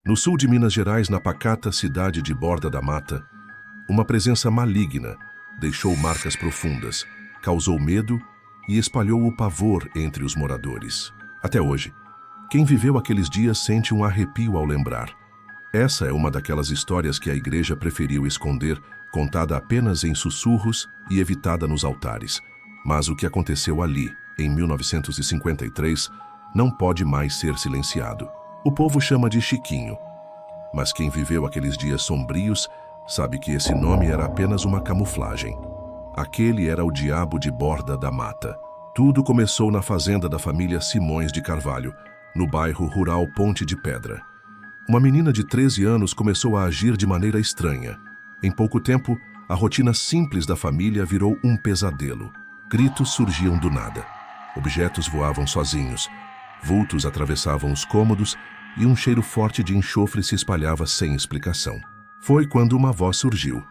No sul de Minas Gerais, na pacata cidade de Borda da Mata, uma presença maligna deixou marcas profundas, causou medo e espalhou o pavor entre os moradores. Até hoje, quem viveu aqueles dias sente um arrepio ao lembrar. Essa é uma daquelas histórias que a igreja preferiu esconder, contada apenas em sussurros e evitada nos altares. Mas o que aconteceu ali, em 1953, não pode mais ser silenciado. O povo chama de Chiquinho, mas quem viveu aqueles dias sombrios sabe que esse nome era apenas uma camuflagem. Aquele era o diabo de Borda da Mata. Tudo começou na fazenda da família Simões de Carvalho, no bairro rural Ponte de Pedra. Uma menina de 13 anos começou a agir de maneira estranha. Em pouco tempo, a rotina simples da família virou um pesadelo. Gritos surgiam do nada. Objetos voavam sozinhos. Vultos atravessavam os cômodos e um cheiro forte de enxofre se espalhava sem explicação. Foi quando uma voz surgiu,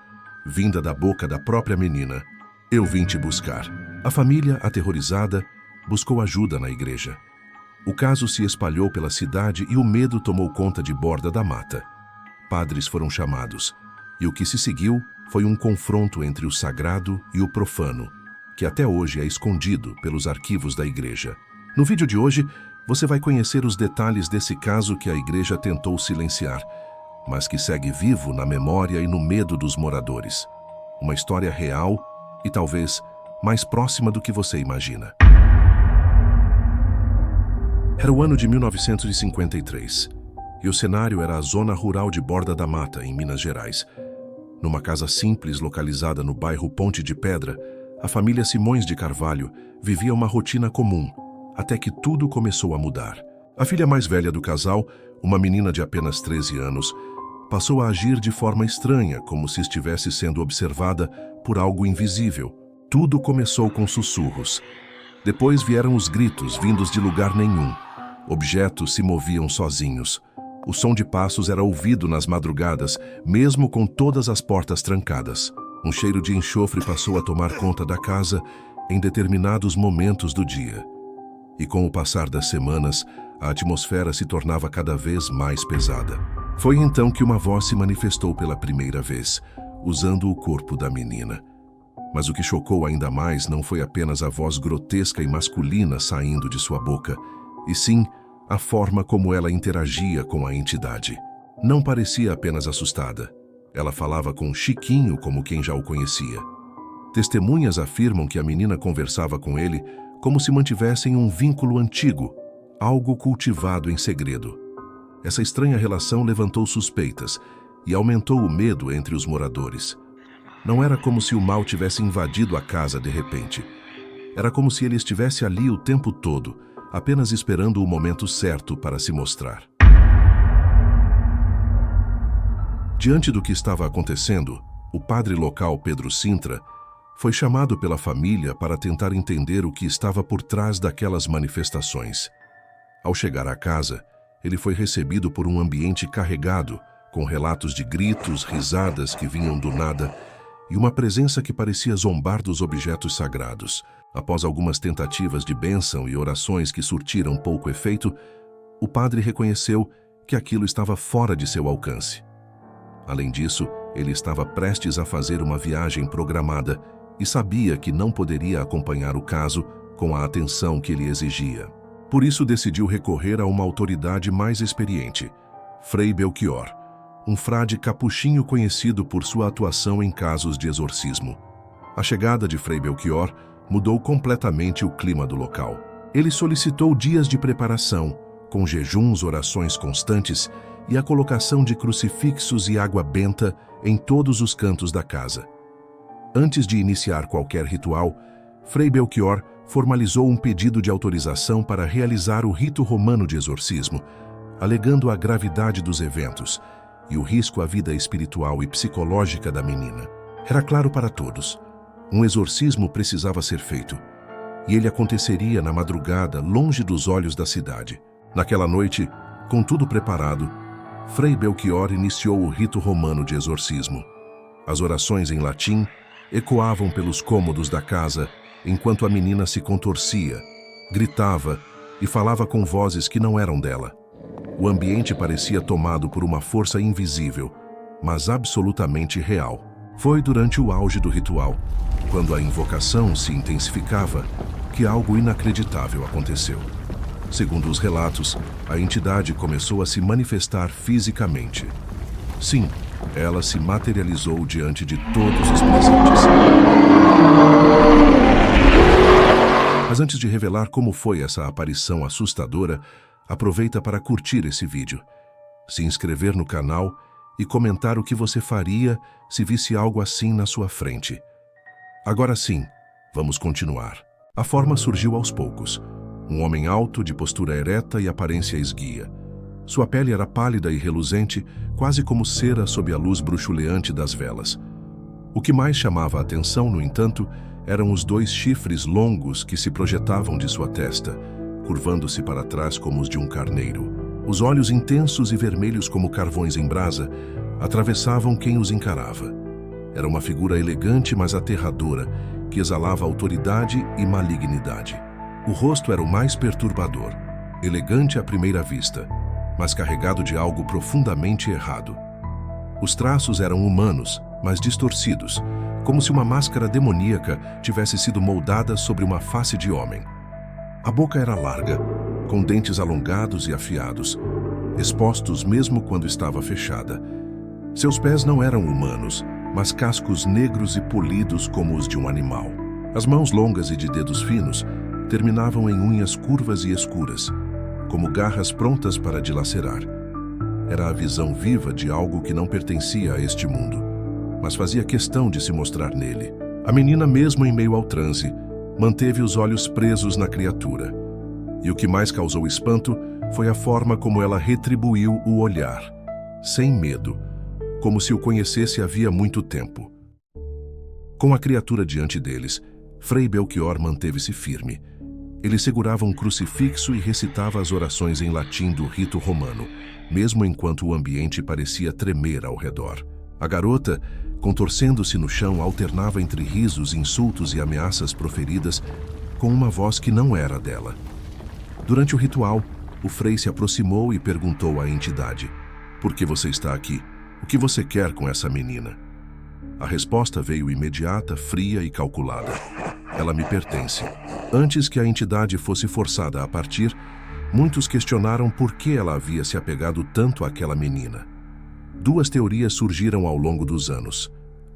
vinda da boca da própria menina. Eu vim te buscar. A família, aterrorizada, buscou ajuda na igreja. O caso se espalhou pela cidade e o medo tomou conta de Borda da Mata. Padres foram chamados, e o que se seguiu foi um confronto entre o sagrado e o profano, que até hoje é escondido pelos arquivos da igreja. No vídeo de hoje, você vai conhecer os detalhes desse caso que a igreja tentou silenciar, mas que segue vivo na memória e no medo dos moradores. Uma história real e talvez mais próxima do que você imagina. Era o ano de 1953, e o cenário era a zona rural de Borda da Mata, em Minas Gerais. Numa casa simples localizada no bairro Ponte de Pedra, a família Simões de Carvalho vivia uma rotina comum, até que tudo começou a mudar. A filha mais velha do casal, uma menina de apenas 13 anos, passou a agir de forma estranha, como se estivesse sendo observada por algo invisível. Tudo começou com sussurros. Depois vieram os gritos, vindos de lugar nenhum. Objetos se moviam sozinhos. O som de passos era ouvido nas madrugadas, mesmo com todas as portas trancadas. Um cheiro de enxofre passou a tomar conta da casa em determinados momentos do dia. E com o passar das semanas, a atmosfera se tornava cada vez mais pesada. Foi então que uma voz se manifestou pela primeira vez, usando o corpo da menina. Mas o que chocou ainda mais não foi apenas a voz grotesca e masculina saindo de sua boca, e sim a forma como ela interagia com a entidade. Não parecia apenas assustada. Ela falava com Chiquinho como quem já o conhecia. Testemunhas afirmam que a menina conversava com ele como se mantivessem um vínculo antigo, algo cultivado em segredo. Essa estranha relação levantou suspeitas e aumentou o medo entre os moradores. Não era como se o mal tivesse invadido a casa de repente. Era como se ele estivesse ali o tempo todo, apenas esperando o momento certo para se mostrar. Diante do que estava acontecendo, o padre local Pedro Sintra foi chamado pela família para tentar entender o que estava por trás daquelas manifestações. Ao chegar à casa, ele foi recebido por um ambiente carregado, com relatos de gritos, risadas que vinham do nada e uma presença que parecia zombar dos objetos sagrados. Após algumas tentativas de bênção e orações que surtiram pouco efeito, o padre reconheceu que aquilo estava fora de seu alcance. Além disso, ele estava prestes a fazer uma viagem programada e sabia que não poderia acompanhar o caso com a atenção que ele exigia. Por isso decidiu recorrer a uma autoridade mais experiente, Frei Belchior, um frade capuchinho conhecido por sua atuação em casos de exorcismo. A chegada de Frei Belchior mudou completamente o clima do local. Ele solicitou dias de preparação, com jejuns, orações constantes e a colocação de crucifixos e água benta em todos os cantos da casa. Antes de iniciar qualquer ritual, Frei Belchior formalizou um pedido de autorização para realizar o rito romano de exorcismo, alegando a gravidade dos eventos e o risco à vida espiritual e psicológica da menina. Era claro para todos. Um exorcismo precisava ser feito, e ele aconteceria na madrugada, longe dos olhos da cidade. Naquela noite, com tudo preparado, Frei Belchior iniciou o rito romano de exorcismo. As orações em latim ecoavam pelos cômodos da casa, enquanto a menina se contorcia, gritava e falava com vozes que não eram dela. O ambiente parecia tomado por uma força invisível, mas absolutamente real. Foi durante o auge do ritual, quando a invocação se intensificava, que algo inacreditável aconteceu. Segundo os relatos, a entidade começou a se manifestar fisicamente. Sim, ela se materializou diante de todos os presentes. Mas antes de revelar como foi essa aparição assustadora, aproveita para curtir esse vídeo, se inscrever no canal e comentar o que você faria se visse algo assim na sua frente. Agora sim, vamos continuar. A forma surgiu aos poucos. Um homem alto, de postura ereta e aparência esguia. Sua pele era pálida e reluzente, quase como cera sob a luz bruxuleante das velas. O que mais chamava a atenção, no entanto, eram os 2 chifres longos que se projetavam de sua testa, curvando-se para trás como os de um carneiro. Os olhos intensos e vermelhos como carvões em brasa atravessavam quem os encarava. Era uma figura elegante, mas aterradora, que exalava autoridade e malignidade. O rosto era o mais perturbador, elegante à primeira vista, mas carregado de algo profundamente errado. Os traços eram humanos, mas distorcidos, como se uma máscara demoníaca tivesse sido moldada sobre uma face de homem. A boca era larga, com dentes alongados e afiados, expostos mesmo quando estava fechada. Seus pés não eram humanos, mas cascos negros e polidos como os de um animal. As mãos longas e de dedos finos terminavam em unhas curvas e escuras, como garras prontas para dilacerar. Era a visão viva de algo que não pertencia a este mundo, mas fazia questão de se mostrar nele. A menina, mesmo em meio ao transe, manteve os olhos presos na criatura. E o que mais causou espanto foi a forma como ela retribuiu o olhar, sem medo, como se o conhecesse havia muito tempo. Com a criatura diante deles, Frei Belchior manteve-se firme. Ele segurava um crucifixo e recitava as orações em latim do rito romano, mesmo enquanto o ambiente parecia tremer ao redor. A garota, contorcendo-se no chão, alternava entre risos, insultos e ameaças proferidas com uma voz que não era dela. Durante o ritual, o frei se aproximou e perguntou à entidade: "Por que você está aqui? O que você quer com essa menina?" A resposta veio imediata, fria e calculada: "Ela me pertence." Antes que a entidade fosse forçada a partir, muitos questionaram por que ela havia se apegado tanto àquela menina. 2 teorias surgiram ao longo dos anos,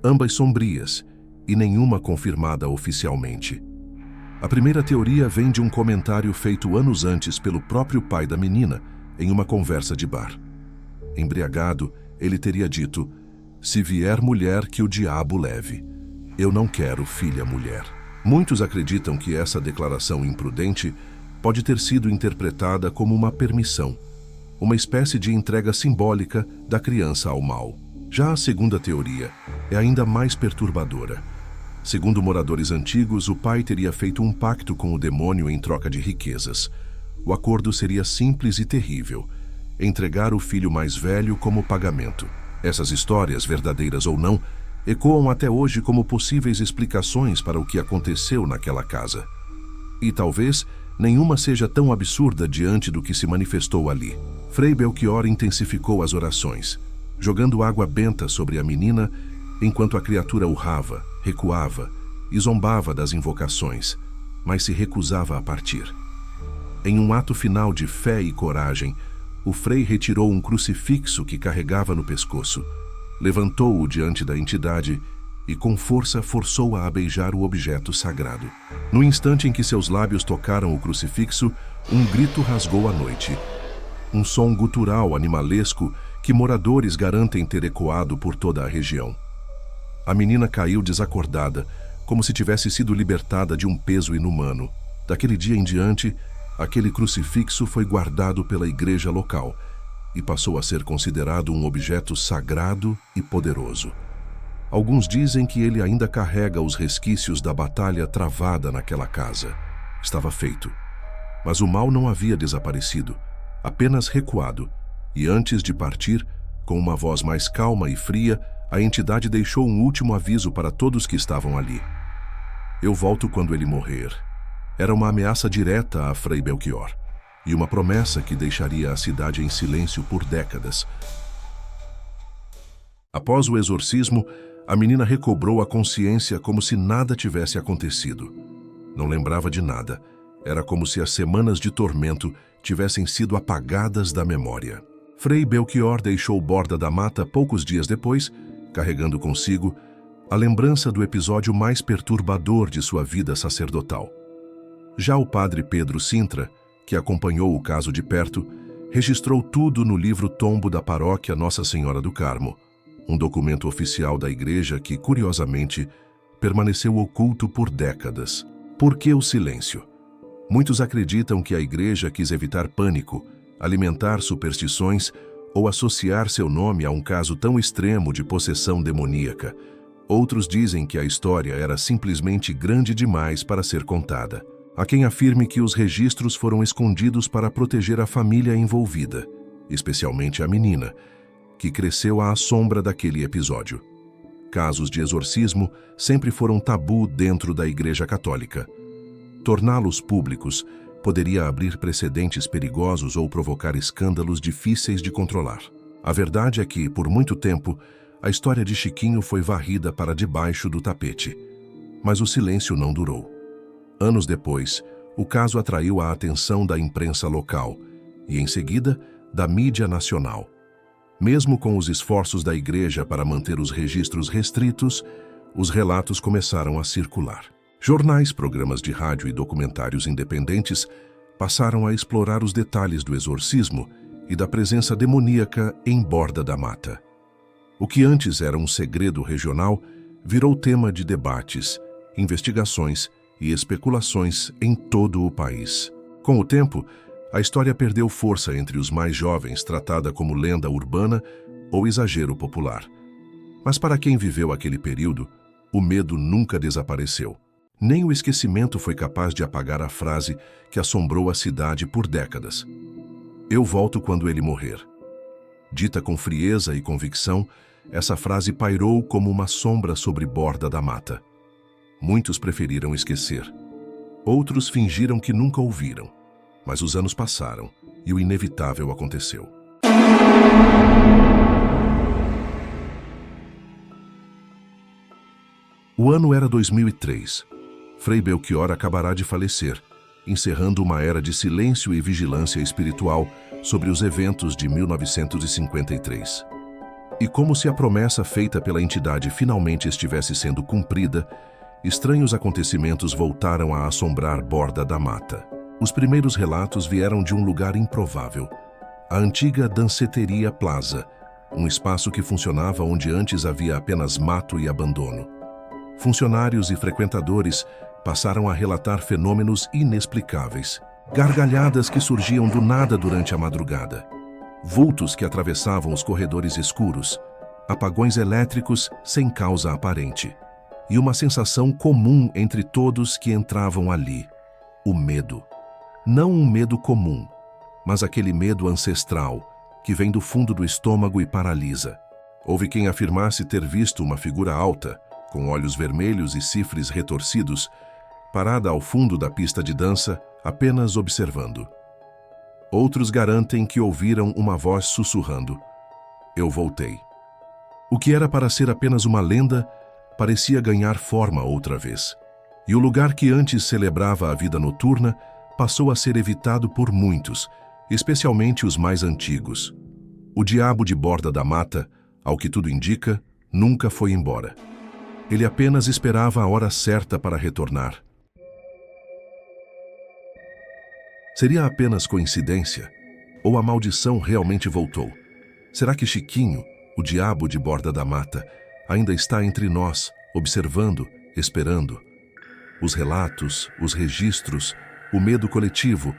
ambas sombrias e nenhuma confirmada oficialmente. A primeira teoria vem de um comentário feito anos antes pelo próprio pai da menina em uma conversa de bar. Embriagado, ele teria dito: "Se vier mulher, que o diabo leve. Eu não quero filha mulher." Muitos acreditam que essa declaração imprudente pode ter sido interpretada como uma permissão, uma espécie de entrega simbólica da criança ao mal. Já a segunda teoria é ainda mais perturbadora. Segundo moradores antigos, o pai teria feito um pacto com o demônio em troca de riquezas. O acordo seria simples e terrível: entregar o filho mais velho como pagamento. Essas histórias, verdadeiras ou não, ecoam até hoje como possíveis explicações para o que aconteceu naquela casa. E talvez nenhuma seja tão absurda diante do que se manifestou ali. Frei Belchior intensificou as orações, jogando água benta sobre a menina, enquanto a criatura urrava, recuava e zombava das invocações, mas se recusava a partir. Em um ato final de fé e coragem, o frei retirou um crucifixo que carregava no pescoço, levantou-o diante da entidade e com força forçou-a a beijar o objeto sagrado. No instante em que seus lábios tocaram o crucifixo, um grito rasgou a noite. Um som gutural animalesco que moradores garantem ter ecoado por toda a região. A menina caiu desacordada, como se tivesse sido libertada de um peso inumano. Daquele dia em diante, aquele crucifixo foi guardado pela igreja local e passou a ser considerado um objeto sagrado e poderoso. Alguns dizem que ele ainda carrega os resquícios da batalha travada naquela casa. Estava feito. Mas o mal não havia desaparecido, apenas recuado, e antes de partir, com uma voz mais calma e fria, a entidade deixou um último aviso para todos que estavam ali: "Eu volto quando ele morrer." Era uma ameaça direta a Frei Belchior. e uma promessa que deixaria a cidade em silêncio por décadas. Após o exorcismo, a menina recobrou a consciência como se nada tivesse acontecido. Não lembrava de nada. Era como se as semanas de tormento tivessem sido apagadas da memória. Frei Belchior deixou Borda da Mata poucos dias depois, carregando consigo a lembrança do episódio mais perturbador de sua vida sacerdotal. Já o padre Pedro Sintra, que acompanhou o caso de perto, registrou tudo no livro tombo da paróquia Nossa Senhora do Carmo, um documento oficial da Igreja que, curiosamente, permaneceu oculto por décadas. Por que o silêncio? Muitos acreditam que a Igreja quis evitar pânico, alimentar superstições ou associar seu nome a um caso tão extremo de possessão demoníaca. Outros dizem que a história era simplesmente grande demais para ser contada. Há quem afirme que os registros foram escondidos para proteger a família envolvida, especialmente a menina, que cresceu à sombra daquele episódio. Casos de exorcismo sempre foram tabu dentro da Igreja Católica. Torná-los públicos poderia abrir precedentes perigosos ou provocar escândalos difíceis de controlar. A verdade é que, por muito tempo, a história de Chiquinho foi varrida para debaixo do tapete. Mas o silêncio não durou. Anos depois, o caso atraiu a atenção da imprensa local e, em seguida, da mídia nacional. Mesmo com os esforços da Igreja para manter os registros restritos, os relatos começaram a circular. Jornais, programas de rádio e documentários independentes passaram a explorar os detalhes do exorcismo e da presença demoníaca em Borda da Mata. O que antes era um segredo regional virou tema de debates, investigações e especulações em todo o país. Com o tempo, a história perdeu força entre os mais jovens, tratada como lenda urbana ou exagero popular. Mas para quem viveu aquele período, o medo nunca desapareceu. Nem o esquecimento foi capaz de apagar a frase que assombrou a cidade por décadas. Eu volto quando ele morrer. Dita com frieza e convicção, essa frase pairou como uma sombra sobre Borda da Mata. Muitos preferiram esquecer. Outros fingiram que nunca ouviram. Mas os anos passaram e o inevitável aconteceu. O ano era 2003. Frei Belchior acabará de falecer, encerrando uma era de silêncio e vigilância espiritual sobre os eventos de 1953. E como se a promessa feita pela entidade finalmente estivesse sendo cumprida, estranhos acontecimentos voltaram a assombrar Borda da Mata. Os primeiros relatos vieram de um lugar improvável, a antiga Danceteria Plaza, um espaço que funcionava onde antes havia apenas mato e abandono. Funcionários e frequentadores passaram a relatar fenômenos inexplicáveis, gargalhadas que surgiam do nada durante a madrugada, vultos que atravessavam os corredores escuros, apagões elétricos sem causa aparente, e uma sensação comum entre todos que entravam ali: o medo. Não um medo comum, mas aquele medo ancestral que vem do fundo do estômago e paralisa. Houve quem afirmasse ter visto uma figura alta, com olhos vermelhos e chifres retorcidos, parada ao fundo da pista de dança, apenas observando. Outros garantem que ouviram uma voz sussurrando: "Eu voltei." O que era para ser apenas uma lenda parecia ganhar forma outra vez. E o lugar que antes celebrava a vida noturna passou a ser evitado por muitos, especialmente os mais antigos. O diabo de Borda da Mata, ao que tudo indica, nunca foi embora. Ele apenas esperava a hora certa para retornar. Seria apenas coincidência? Ou a maldição realmente voltou? Será que Chiquinho, o diabo de Borda da Mata, ainda está entre nós, observando, esperando? Os relatos, os registros, o medo coletivo,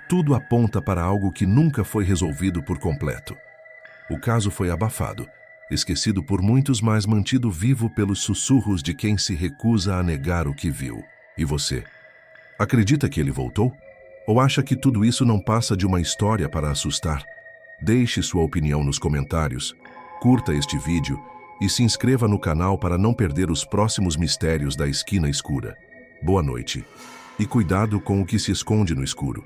tudo aponta para algo que nunca foi resolvido por completo. O caso foi abafado, esquecido por muitos, mas mantido vivo pelos sussurros de quem se recusa a negar o que viu. E você? Acredita que ele voltou? Ou acha que tudo isso não passa de uma história para assustar? Deixe sua opinião nos comentários, curta este vídeo e se inscreva no canal para não perder os próximos mistérios da Esquina Escura. Boa noite. E cuidado com o que se esconde no escuro.